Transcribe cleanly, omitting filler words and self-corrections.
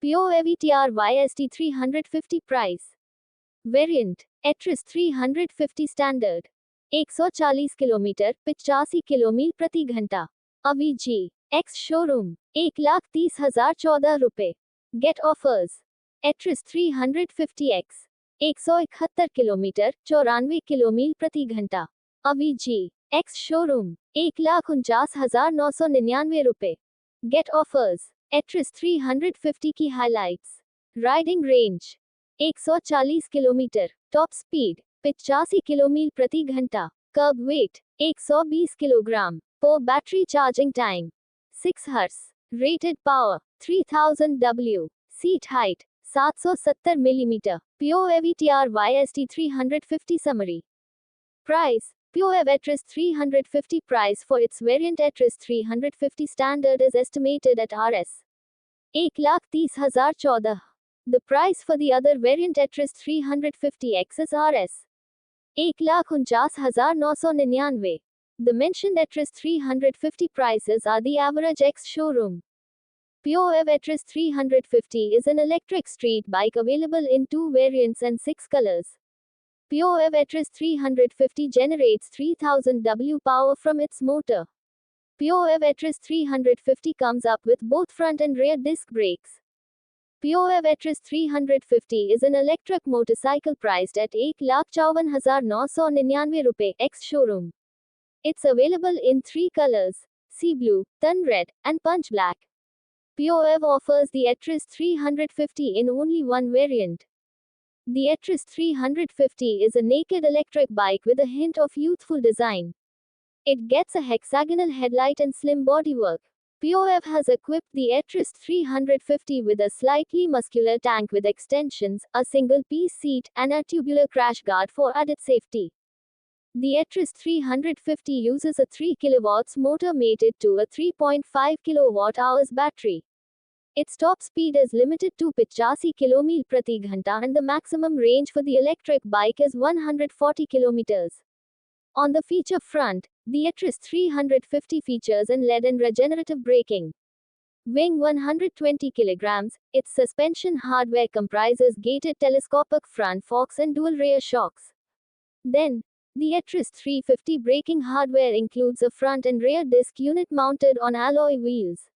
POEVTR 350 price. Variant Etryst 350 standard 140 kilometre 85 किलोमील प्रति घंटा अवीजी एक्स शोरूम 1,30,014 रुपए gate offers Etryst 350X 171 kilometre 94 किलोमील प्रति घंटा अवीजी एक्स शोरूम 1,49,999 रुपए गेट ऑफर्स Etryst 350 की highlights riding range 140 kilometre top speed 85 किलोमील प्रति घंटा कर्ब वेट 120 किलोग्राम पर battery charging time 6 hours rated power 3000 W seat height 770 millimetre POEVTR 350 summary price POEV Etryst 350 price for its variant Etryst 350 standard is estimated at Rs 1,30,014. The price for the other variant Etryst 350X is Rs 1,49,999. The mentioned Etryst 350 prices are the average ex-showroom. POEV Etryst 350 is an electric street bike available in 2 variants and 6 colors. POEV Etryst 350 generates 3000 W power from its motor. POEV Etryst 350 comes up with both front and rear disc brakes. POEV Etryst 350 is an electric motorcycle priced at 1,54,999 rupees ex-showroom. It's available in 3 colors, sea blue, tan red, and punch black. POEV offers the Etryst 350 in only one variant. The Etryst 350 is a naked electric bike with a hint of youthful design. It gets a hexagonal headlight and slim bodywork. POEV has equipped the Etryst 350 with a slightly muscular tank with extensions, a single-piece seat, and a tubular crash guard for added safety. The Etryst 350 uses a 3 kW motor mated to a 3.5 kWh battery. Its top speed is limited to 85 km प्रति घंटा and the maximum range for the electric bike is 140 km. On the feature front, the Etryst 350 features in LED and regenerative braking. Weighing 120 kg, its suspension hardware comprises gated telescopic front forks and dual rear shocks. Then, the Etryst 350 braking hardware includes a front and rear disc unit mounted on alloy wheels.